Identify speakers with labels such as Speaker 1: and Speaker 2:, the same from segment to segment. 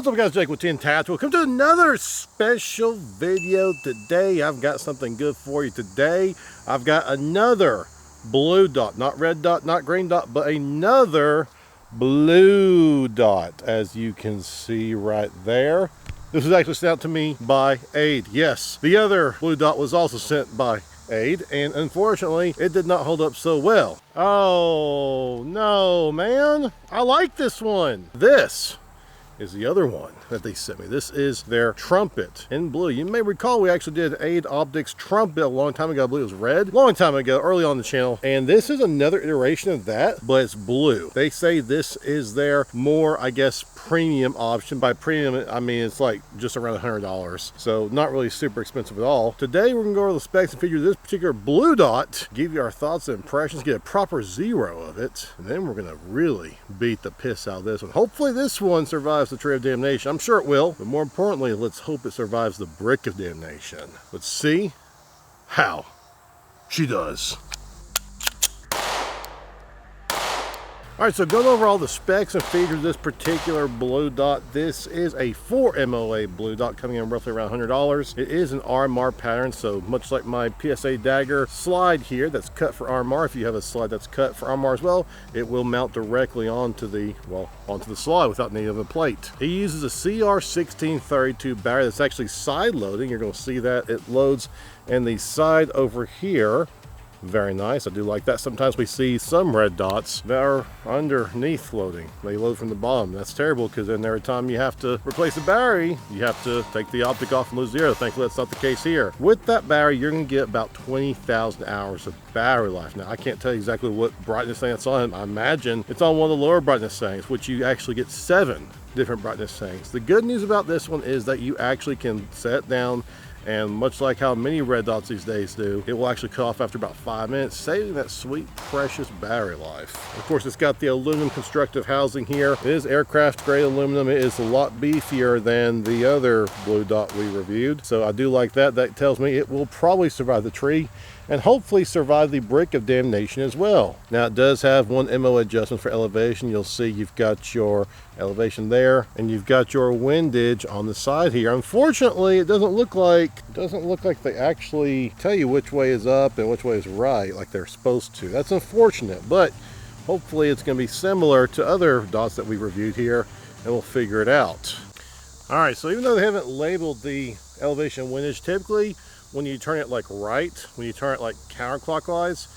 Speaker 1: What's up guys, Jake with 10 Tats. Welcome to another special video today. I've got something good for you today. I've got another blue dot, not red dot, not green dot, but another blue dot, as you can see right there. This was actually sent out to me by ADE. Yes, the other blue dot was also sent by ADE, and unfortunately it did not hold up so well. Oh no, man, I like this one. This is the other one that they sent me. This is their Trumpet in blue. You may recall we actually did ADE Optics Trumpet a long time ago. I believe it was red. Long time ago, early on the channel. And this is another iteration of that, but it's blue. They say this is their more, I guess, premium option. By premium, I mean it's like just around $100. So not really super expensive at all. Today we're gonna go over the specs and features of this particular blue dot, give you our thoughts and impressions, get a proper zero of it, and then we're gonna really beat the piss out of this one. Hopefully this one survives the tree of damnation. I'm sure it will, but more importantly, let's hope it survives the brick of damnation. Let's see how she does. All right, so going over all the specs and features of this particular blue dot, this is a 4 MOA blue dot coming in roughly around $100. It is an RMR pattern, so much like my PSA dagger slide here that's cut for RMR, if you have a slide that's cut for RMR as well, it will mount directly onto the slide without needing a plate. It uses a CR1632 battery that's actually side loading. You're going to see that it loads in the side over here. Very nice. I do like that. Sometimes we see some red dots that are underneath loading. They load from the bottom. That's terrible, because then every time you have to replace the battery, you have to take the optic off and lose zero. Thankfully, that's not the case here. With that battery, you're going to get about 20,000 hours of battery life. Now, I can't tell you exactly what brightness thing it's on. I imagine it's on one of the lower brightness settings, which you actually get 7 different brightness settings. The good news about this one is that you actually can set it down, and much like how many red dots these days do, it will actually cut off after about 5 minutes, saving that sweet, precious battery life. Of course, it's got the aluminum constructive housing here. It is aircraft grade aluminum. It is a lot beefier than the other blue dot we reviewed, so I do like that. That tells me it will probably survive the tree and hopefully survive the brick of damnation as well. Now, it does have 1 MO adjustment for elevation. You'll see you've got your elevation there, and you've got your windage on the side here. Unfortunately, it doesn't look like they actually tell you which way is up and which way is right like they're supposed to. That's unfortunate, but hopefully it's going to be similar to other dots that we've reviewed here, and we'll figure it out. All right, so even though they haven't labeled the elevation windage, typically when you turn it like right, when you turn it like counterclockwise,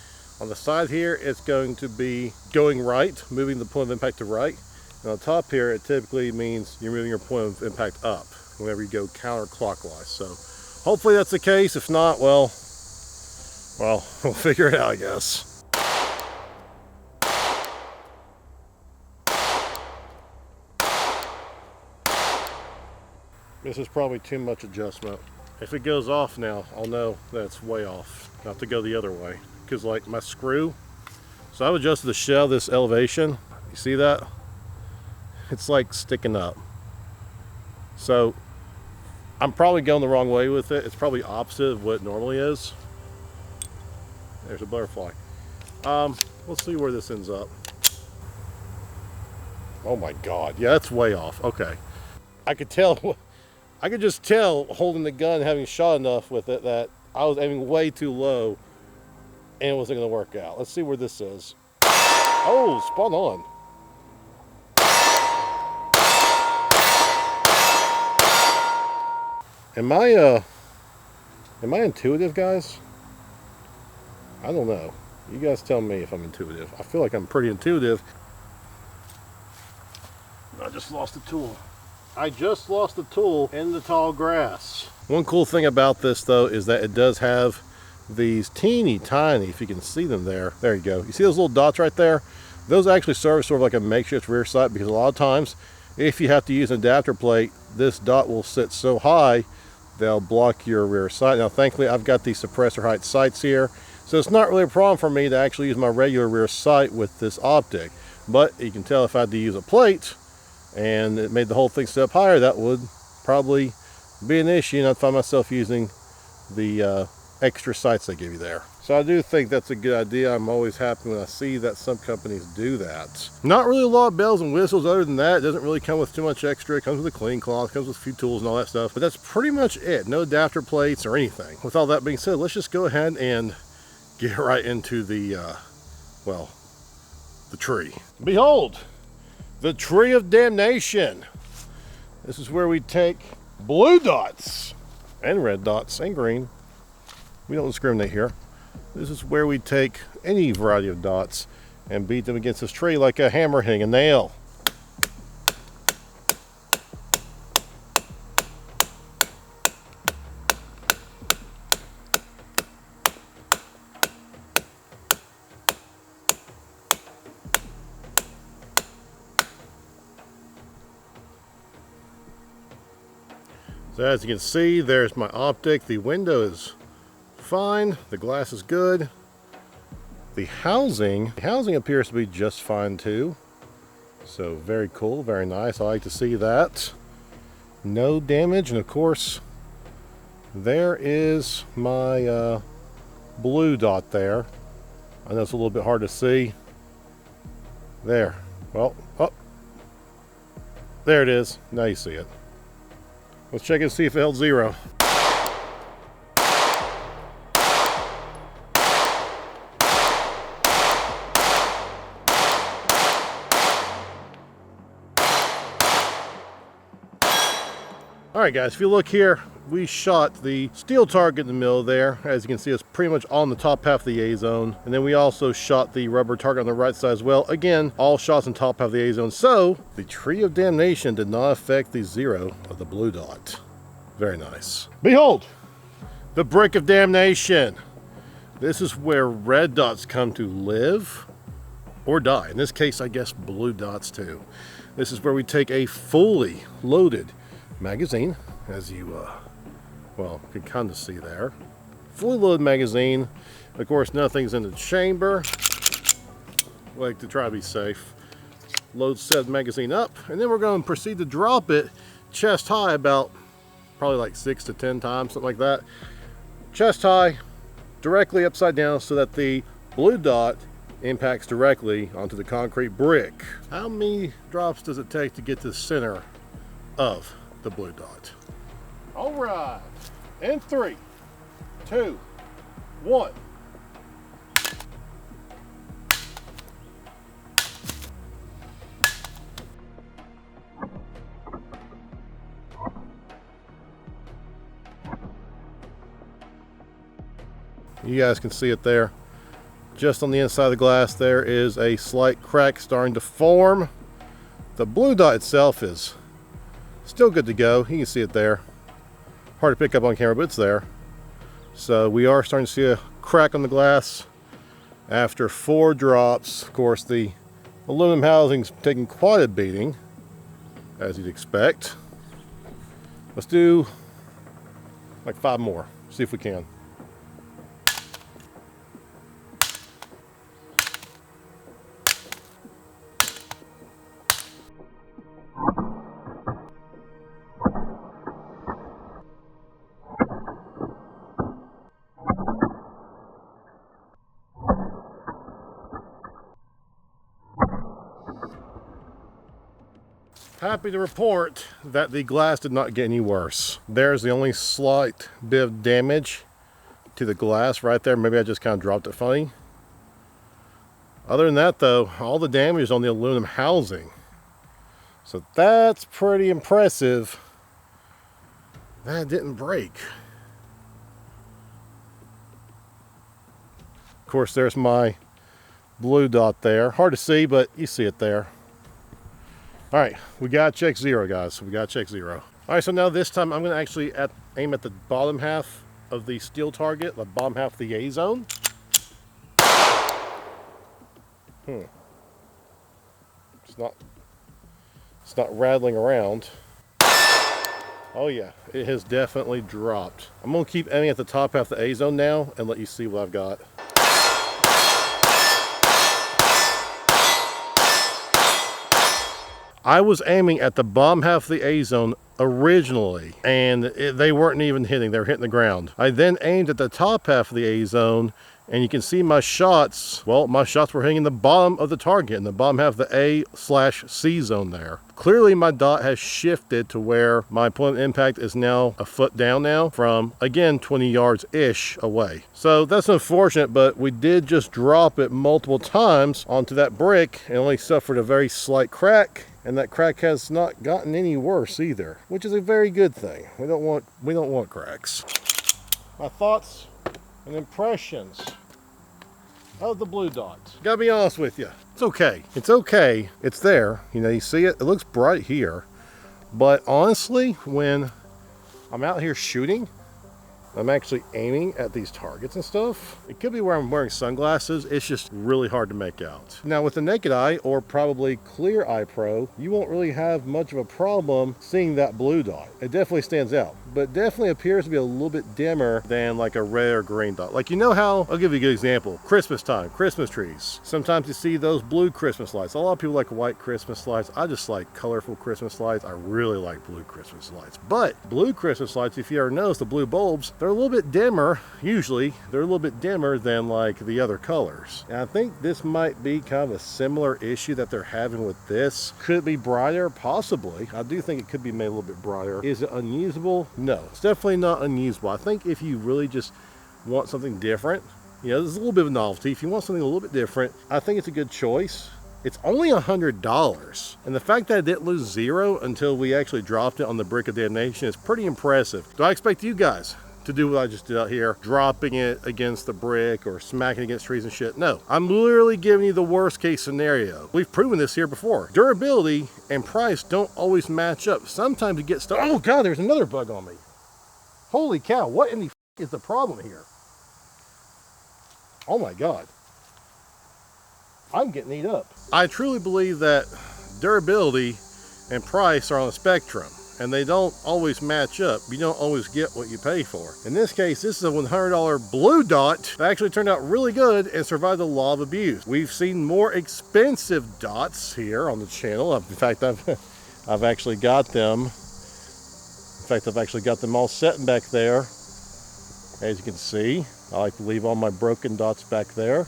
Speaker 1: on the side here, it's going to be going right, moving the point of impact to right. And on top here, it typically means you're moving your point of impact up whenever you go counterclockwise. So hopefully that's the case. If not, well, we'll figure it out, I guess. This is probably too much adjustment. If it goes off now, I'll know that it's way off, not to go the other way. Because like my screw, so I've adjusted the shell of this elevation. You see that? It's like sticking up. So I'm probably going the wrong way with it. It's probably opposite of what it normally is. There's a butterfly. Let's see where this ends up. Oh my God, yeah, that's way off. Okay, I could just tell holding the gun, having shot enough with it, that I was aiming way too low and it wasn't going to work out. Let's see where this is. Oh, spot on. Am I intuitive, guys? I don't know. You guys tell me if I'm intuitive. I feel like I'm pretty intuitive. I just lost the tool. I just lost the tool in the tall grass. One cool thing about this though is that it does have these teeny tiny, if you can see them there you go, you see those little dots right there? Those actually serve sort of like a makeshift rear sight, because a lot of times if you have to use an adapter plate, this dot will sit so high they'll block your rear sight. Now thankfully I've got these suppressor height sights here, so it's not really a problem for me to actually use my regular rear sight with this optic. But you can tell if I had to use a plate and it made the whole thing sit up higher, that would probably be an issue, and I'd find myself using the extra sights they give you there. So I do think that's a good idea. I'm always happy when I see that some companies do that. Not really a lot of bells and whistles other than that. It doesn't really come with too much extra. It comes with a clean cloth, comes with a few tools and all that stuff, but that's pretty much it. No adapter plates or anything. With all that being said, let's just go ahead and get right into the, well, the tree. Behold, the tree of damnation. This is where we take blue dots and red dots and green. We don't discriminate here. This is where we take any variety of dots and beat them against this tree like a hammer hitting a nail. So as you can see, there's my optic. The window is fine. The glass is good. The housing appears to be just fine too. So very cool, very nice. I like to see that. No damage, and of course, there is my blue dot there. I know it's a little bit hard to see. There. Well, oh, there it is. Now you see it. Let's check and see if it held zero. Alright guys, if you look here, we shot the steel target in the middle there. As you can see, it's pretty much on the top half of the A zone. And then we also shot the rubber target on the right side as well. Again, all shots on top half of the A zone. So, the tree of damnation did not affect the zero of the blue dot. Very nice. Behold, the brick of damnation. This is where red dots come to live or die. In this case, I guess blue dots too. This is where we take a fully loaded magazine, as you well, can kind of see there. Fully loaded magazine. Of course, nothing's in the chamber. Like to try to be safe. Load said magazine up, and then we're going to proceed to drop it chest high, about probably like 6 to 10 times, something like that. Chest high, directly upside down, so that the blue dot impacts directly onto the concrete brick. How many drops does it take to get to the center of the blue dot? All right, in 3, 2, 1. You guys can see it there. Just on the inside of the glass, there is a slight crack starting to form. The blue dot itself is still good to go. You can see it there. Hard to pick up on camera, but it's there. So we are starting to see a crack on the glass after 4 drops. Of course, the aluminum housing's taking quite a beating, as you'd expect. Let's do like 5 more. See if we can. Happy to report that the glass did not get any worse. There's the only slight bit of damage to the glass right there. Maybe I just kind of dropped it funny. Other than that though, all the damage is on the aluminum housing. So that's pretty impressive. That didn't break. Of course, there's my blue dot there. Hard to see, but you see it there. All right, we gotta check zero, guys. We gotta check zero. All right, so now this time I'm gonna actually aim at the bottom half of the steel target, the bottom half of the A zone. It's not rattling around. Oh yeah, it has definitely dropped. I'm gonna keep aiming at the top half of the A zone now and let you see what I've got. I was aiming at the bottom half of the A zone originally, and they weren't even hitting, they were hitting the ground. I then aimed at the top half of the A zone, and you can see my shots, well, my shots were hitting the bottom of the target, in the bottom half of the A/C zone there. Clearly my dot has shifted to where my point of impact is now a foot down now from, again, 20 yards-ish away. So that's unfortunate, but we did just drop it multiple times onto that brick and only suffered a very slight crack. And that crack has not gotten any worse either, which is a very good thing. We don't want cracks. My thoughts and impressions of the blue dot. Gotta be honest with you, it's okay. It's okay. It's there. You know, you see it. It looks bright here, but honestly, when I'm out here shooting, I'm actually aiming at these targets and stuff. It could be where I'm wearing sunglasses. It's just really hard to make out. Now with the naked eye, or probably clear eye pro, you won't really have much of a problem seeing that blue dot. It definitely stands out, but definitely appears to be a little bit dimmer than like a red or green dot. Like, you know how, I'll give you a good example. Christmas time, Christmas trees. Sometimes you see those blue Christmas lights. A lot of people like white Christmas lights. I just like colorful Christmas lights. I really like blue Christmas lights. But blue Christmas lights, if you ever notice, the blue bulbs, they're a little bit dimmer. Usually they're a little bit dimmer than like the other colors. And I think this might be kind of a similar issue that they're having with this. Could it be brighter? Possibly. I do think it could be made a little bit brighter. Is it unusable? No, it's definitely not unusable. I think if you really just want something different, you know, there's a little bit of novelty. If you want something a little bit different, I think it's a good choice. It's only $100, and the fact that it didn't lose zero until we actually dropped it on the brick of damnation is pretty impressive. Do I expect you guys to do what I just did out here, dropping it against the brick or smacking against trees and shit? No, I'm literally giving you the worst case scenario. We've proven this here before. Durability and price don't always match up. Sometimes you get stuck. Oh God, there's another bug on me. Holy cow, what in the is the problem here? Oh my God. I'm getting eat up. I truly believe that durability and price are on a spectrum, and they don't always match up. You don't always get what you pay for. In this case, this is a $100 blue dot that actually turned out really good and survived a lot of abuse. We've seen more expensive dots here on the channel. In fact, I've actually got them. In fact, I've actually got them all set back there. As you can see, I like to leave all my broken dots back there.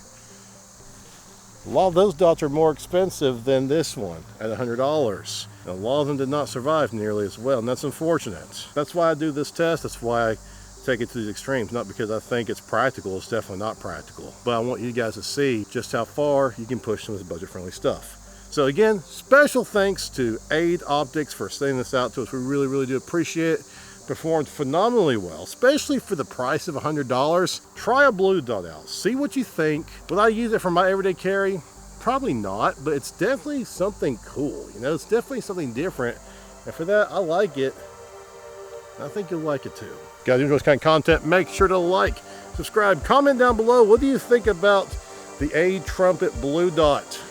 Speaker 1: A lot of those dots are more expensive than this one at $100. And a lot of them did not survive nearly as well, and that's unfortunate. That's why I do this test. That's why I take it to the extremes, not because I think it's practical. It's definitely not practical. But I want you guys to see just how far you can push some of this budget-friendly stuff. So again, special thanks to ADE Optics for sending this out to us. We really, really do appreciate it. Performed phenomenally well, especially for the price of $100. Try a blue dot out, see what you think. Will I use it for my everyday carry? Probably not, but it's definitely something cool. You know, it's definitely something different, and for that, I like it. I think you'll like it too. Guys, enjoy this kind of content, make sure to like, subscribe, comment down below. What do you think about the ADE Trumpet blue dot?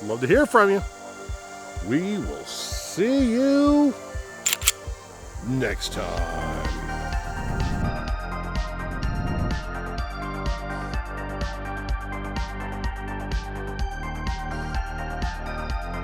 Speaker 1: Love to hear from you. We will see you next time.